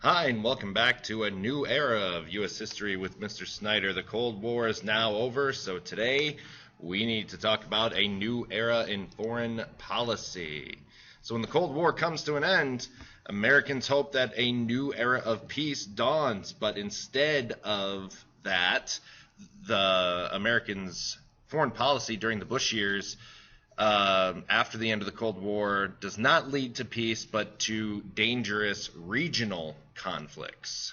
Hi, and welcome back to a new era of U.S. history with Mr. Snyder. The Cold War is now over, so today we need to talk about a new era in foreign policy. So when the Cold War comes to an end, Americans hope that a new era of peace dawns, but instead of that, the Americans' foreign policy during the Bush years after the end of the Cold War does not lead to peace, but to dangerous regional conflicts.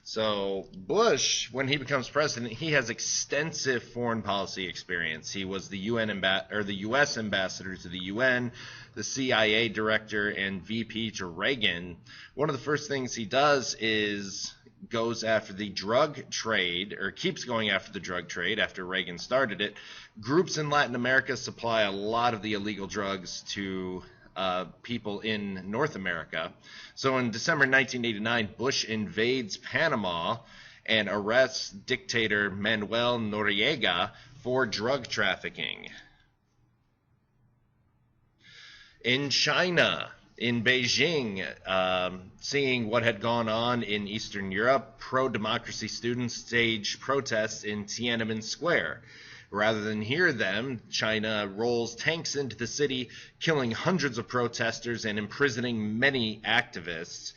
So Bush, when he becomes president, he has extensive foreign policy experience. He was the U.S. ambassador to the UN, the CIA director, and VP to Reagan. One of the first things he does is goes after the drug trade, or keeps going after the drug trade after Reagan started it. Groups in Latin America supply a lot of the illegal drugs to people in North America. So in December 1989, Bush invades Panama and arrests dictator Manuel Noriega for drug trafficking. In China, in Beijing, seeing what had gone on in Eastern Europe, pro-democracy students staged protests in Tiananmen Square. Rather than hear them, China rolls tanks into the city, killing hundreds of protesters and imprisoning many activists.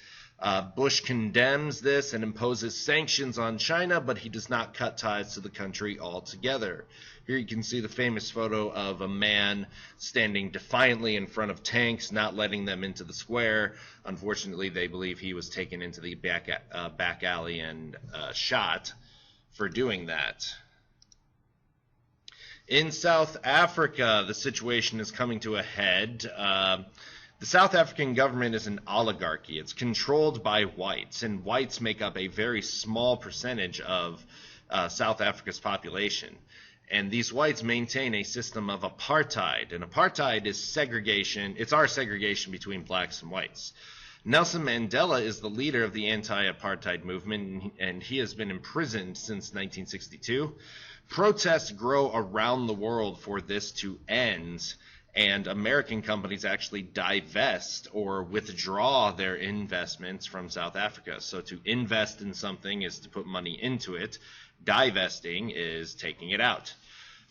Bush condemns this and imposes sanctions on China, but he does not cut ties to the country altogether. Here you can see the famous photo of a man standing defiantly in front of tanks, not letting them into the square. Unfortunately, they believe he was taken into the back alley and shot for doing that. In South Africa, the situation is coming to a head. The South African government is an oligarchy. It's controlled by whites, and whites make up a very small percentage of South Africa's population. And these whites maintain a system of apartheid. And apartheid is segregation. It's our segregation between blacks and whites. Nelson Mandela is the leader of the anti-apartheid movement, and he has been imprisoned since 1962. Protests grow around the world for this to end, and American companies actually divest or withdraw their investments from South Africa. So to invest in something is to put money into it. Divesting is taking it out.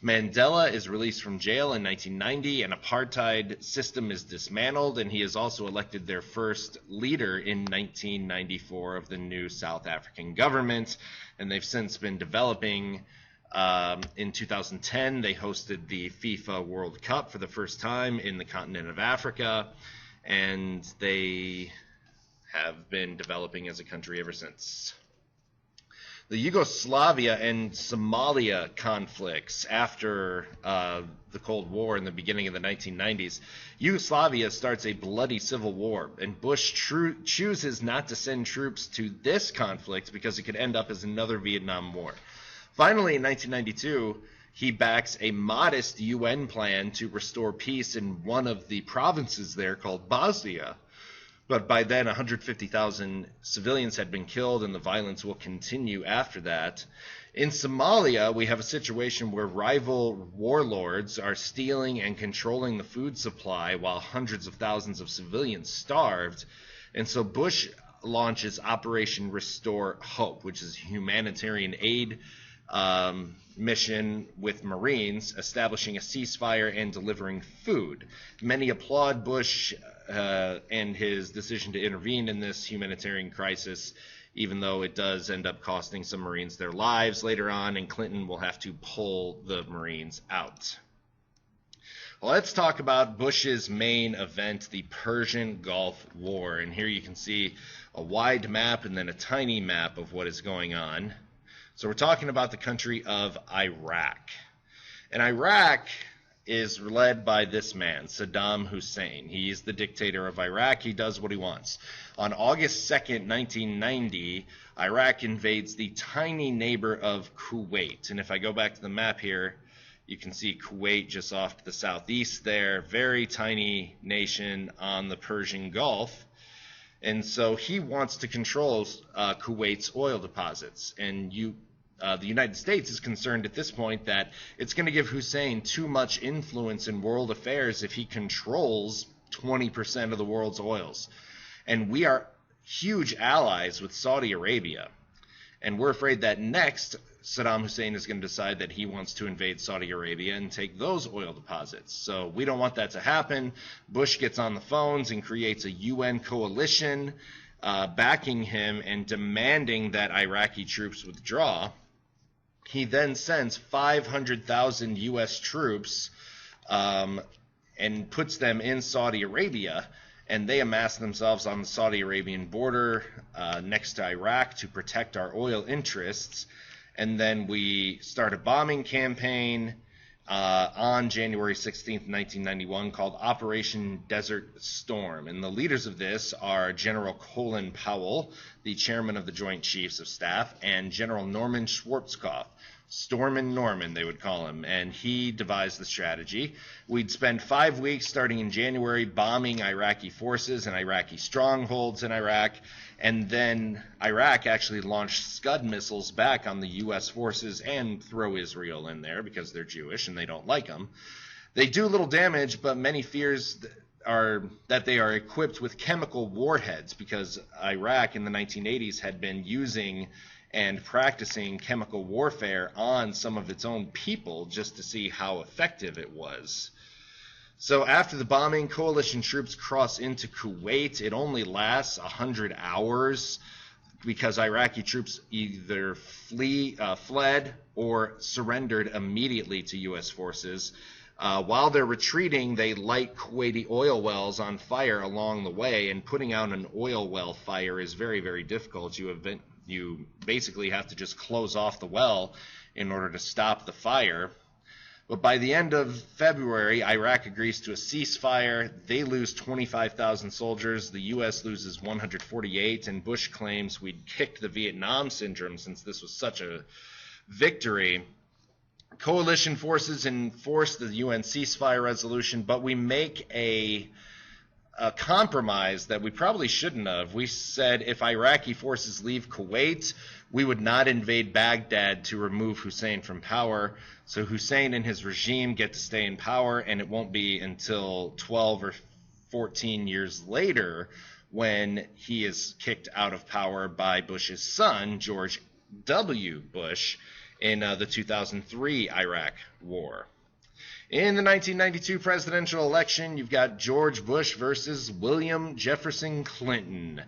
Mandela is released from jail in 1990, an apartheid system is dismantled, and he is also elected their first leader in 1994 of the new South African government, and they've since been developing. In 2010, they hosted the FIFA World Cup for the first time in the continent of Africa, and they have been developing as a country ever since. The Yugoslavia and Somalia conflicts after the Cold War in the beginning of the 1990s, Yugoslavia starts a bloody civil war, and Bush chooses not to send troops to this conflict because it could end up as another Vietnam War. Finally, in 1992, he backs a modest UN plan to restore peace in one of the provinces there called Bosnia. But by then, 150,000 civilians had been killed, and the violence will continue after that. In Somalia, we have a situation where rival warlords are stealing and controlling the food supply while hundreds of thousands of civilians starved. And so Bush launches Operation Restore Hope, which is a humanitarian aid mission with Marines, establishing a ceasefire and delivering food. Many applaud Bush and his decision to intervene in this humanitarian crisis, even though it does end up costing some Marines their lives later on, and Clinton will have to pull the Marines out. Well, let's talk about Bush's main event, the Persian Gulf War. And here you can see a wide map and then a tiny map of what is going on. So we're talking about the country of Iraq. And Iraq is led by this man, Saddam Hussein. He's the dictator of Iraq. He does what he wants. On August 2nd, 1990, Iraq invades the tiny neighbor of Kuwait. And if I go back to the map here, you can see Kuwait just off to the southeast there. Very tiny nation on the Persian Gulf. And so he wants to control Kuwait's oil deposits. And the United States is concerned at this point that it's going to give Hussein too much influence in world affairs if he controls 20% of the world's oils. And we are huge allies with Saudi Arabia. And we're afraid that next, Saddam Hussein is going to decide that he wants to invade Saudi Arabia and take those oil deposits. So we don't want that to happen. Bush gets on the phones and creates a UN coalition backing him and demanding that Iraqi troops withdraw. He then sends 500,000 U.S. troops and puts them in Saudi Arabia, and they amass themselves on the Saudi Arabian border next to Iraq to protect our oil interests. And then we start a bombing campaign on January 16th, 1991, called Operation Desert Storm. And the leaders of this are General Colin Powell, the chairman of the Joint Chiefs of Staff, and General Norman Schwarzkopf. Stormin' Norman, they would call him, and he devised the strategy. We'd spend 5 weeks starting in January bombing Iraqi forces and Iraqi strongholds in Iraq, and then Iraq actually launched Scud missiles back on the U.S. forces and throw Israel in there because they're Jewish and they don't like them. They do little damage, but many fears are that they are equipped with chemical warheads because Iraq in the 1980s had been using and practicing chemical warfare on some of its own people just to see how effective it was. So after the bombing, coalition troops cross into Kuwait. It only lasts 100 hours because Iraqi troops either fled or surrendered immediately to U.S. forces. While they're retreating, they light Kuwaiti oil wells on fire along the way, and putting out an oil well fire is very, very difficult. You basically have to just close off the well in order to stop the fire. But by the end of February, Iraq agrees to a ceasefire. They lose 25,000 soldiers. The U.S. loses 148, and Bush claims we'd kicked the Vietnam syndrome since this was such a victory. Coalition forces enforce the UN ceasefire resolution, but we make a compromise that we probably shouldn't have. We said if Iraqi forces leave Kuwait, we would not invade Baghdad to remove Hussein from power. So Hussein and his regime get to stay in power, and it won't be until 12 or 14 years later when he is kicked out of power by Bush's son, George W. Bush, in the 2003 Iraq War. In the 1992 presidential election, you've got George Bush versus William Jefferson Clinton.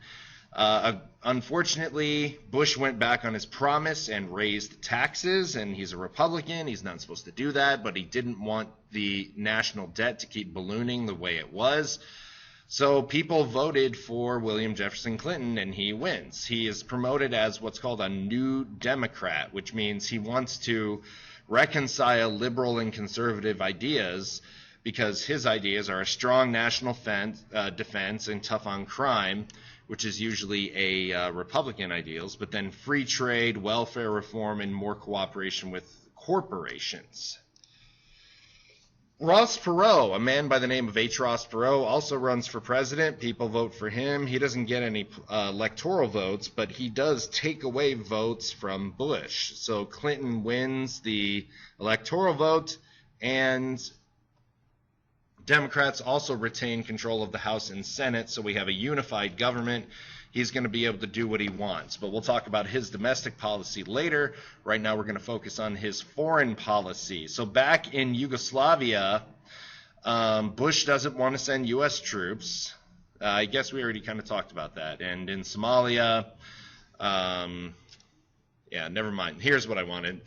Unfortunately, Bush went back on his promise and raised taxes, and he's a Republican. He's not supposed to do that, but he didn't want the national debt to keep ballooning the way it was. So people voted for William Jefferson Clinton, and he wins. He is promoted as what's called a New Democrat, which means he wants to reconcile liberal and conservative ideas because his ideas are a strong national defense and tough on crime, which is usually a Republican ideals, but then free trade, welfare reform, and more cooperation with corporations. Ross Perot, a man by the name of H. Ross Perot, also runs for president. People vote for him. He doesn't get any electoral votes, but he does take away votes from Bush. So Clinton wins the electoral vote, and Democrats also retain control of the House and Senate, so we have a unified government. He's going to be able to do what he wants. But we'll talk about his domestic policy later. Right now we're going to focus on his foreign policy. So back in Yugoslavia, Bush doesn't want to send U.S. troops. I guess we already kind of talked about that. And in Somalia, yeah, never mind. Here's what I wanted.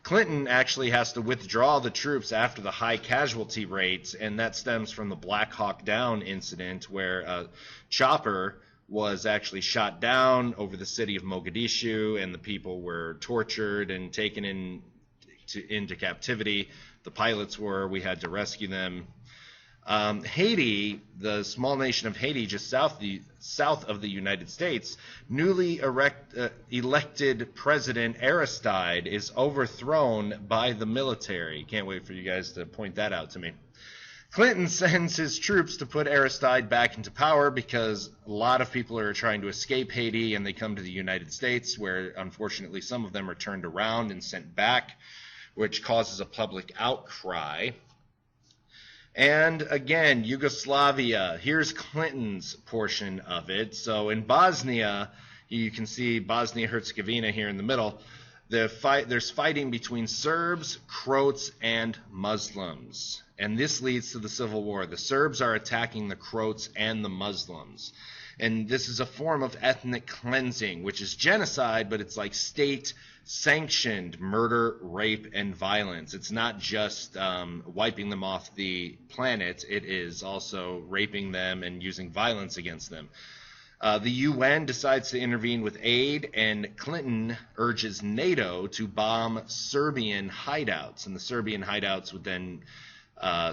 Clinton actually has to withdraw the troops after the high casualty rates, and that stems from the Black Hawk Down incident where a chopper was actually shot down over the city of Mogadishu, and the people were tortured and taken into captivity. The pilots were. We had to rescue them. Haiti, the small nation of Haiti, just south of the United States, newly elected President Aristide is overthrown by the military. Can't wait for you guys to point that out to me. Clinton sends his troops to put Aristide back into power because a lot of people are trying to escape Haiti and they come to the United States, where unfortunately some of them are turned around and sent back, which causes a public outcry. And again, Yugoslavia. Here's Clinton's portion of it. So in Bosnia, you can see Bosnia-Herzegovina here in the middle. There's fighting between Serbs, Croats, and Muslims. And this leads to the Civil War. The Serbs are attacking the Croats and the Muslims. And this is a form of ethnic cleansing, which is genocide, but it's like state-sanctioned murder, rape, and violence. It's not just wiping them off the planet. It is also raping them and using violence against them. The UN decides to intervene with aid, and Clinton urges NATO to bomb Serbian hideouts. And the Serbian hideouts would then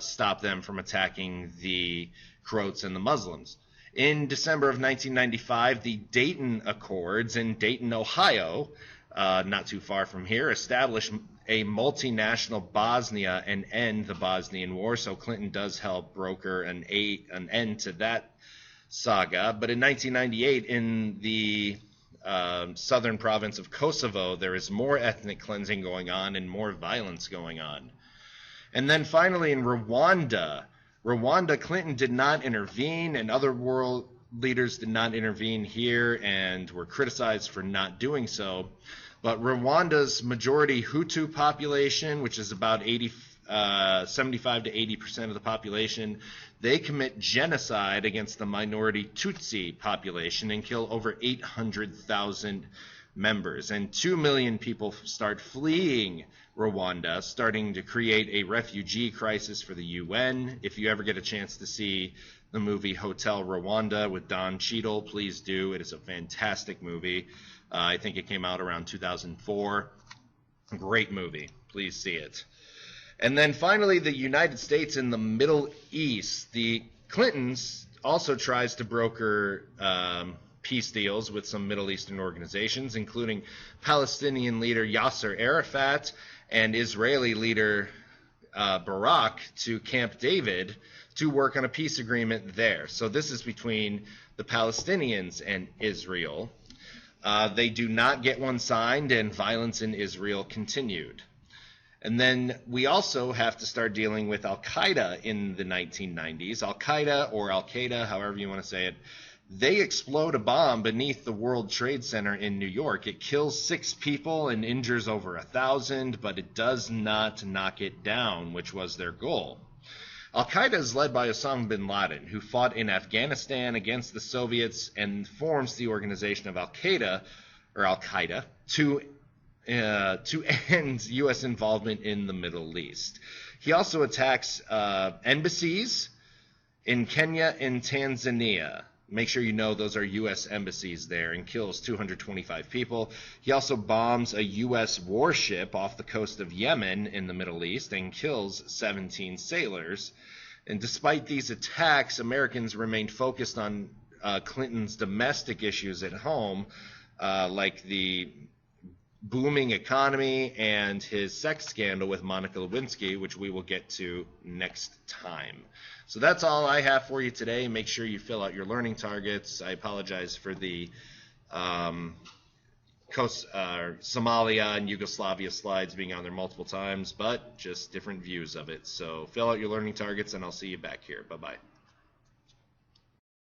stop them from attacking the Croats and the Muslims. In December of 1995, the Dayton Accords in Dayton, Ohio, not too far from here, established a multinational Bosnia and end the Bosnian War. So Clinton does help broker an end to that saga. But in 1998, in the southern province of Kosovo, there is more ethnic cleansing going on and more violence going on. And then finally in Rwanda, Clinton did not intervene, and other world leaders did not intervene here and were criticized for not doing so. But Rwanda's majority Hutu population, which is about 75 to 80% of the population, they commit genocide against the minority Tutsi population and kill over 800,000 members. And 2 million people start fleeing Rwanda, starting to create a refugee crisis for the UN. If you ever get a chance to see the movie Hotel Rwanda with Don Cheadle, please do. It is a fantastic movie. I think it came out around 2004. Great movie. Please see it. And then finally, the United States in the Middle East. The Clintons also tries to broker peace deals with some Middle Eastern organizations, including Palestinian leader Yasser Arafat and Israeli leader Barak to Camp David to work on a peace agreement there. So this is between the Palestinians and Israel. They do not get one signed, and violence in Israel continued. And then we also have to start dealing with al-Qaeda in the 1990s. Al-Qaeda, or al-Qaeda, however you want to say it, they explode a bomb beneath the World Trade Center in New York. It kills 6 people and injures over 1,000, but it does not knock it down, which was their goal. Al-Qaeda is led by Osama bin Laden, who fought in Afghanistan against the Soviets and forms the organization of Al-Qaeda, to end U.S. involvement in the Middle East. He also attacks embassies in Kenya and Tanzania. Make sure you know those are U.S. embassies there, and kills 225 people. He also bombs a U.S. warship off the coast of Yemen in the Middle East and kills 17 sailors. And despite these attacks, Americans remained focused on Clinton's domestic issues at home, like the booming economy and his sex scandal with Monica Lewinsky, which we will get to next time. So that's all I have for you today. Make sure you fill out your learning targets. I apologize for the Somalia and Yugoslavia slides being on there multiple times, but just different views of it. So fill out your learning targets, and I'll see you back here. Bye-bye.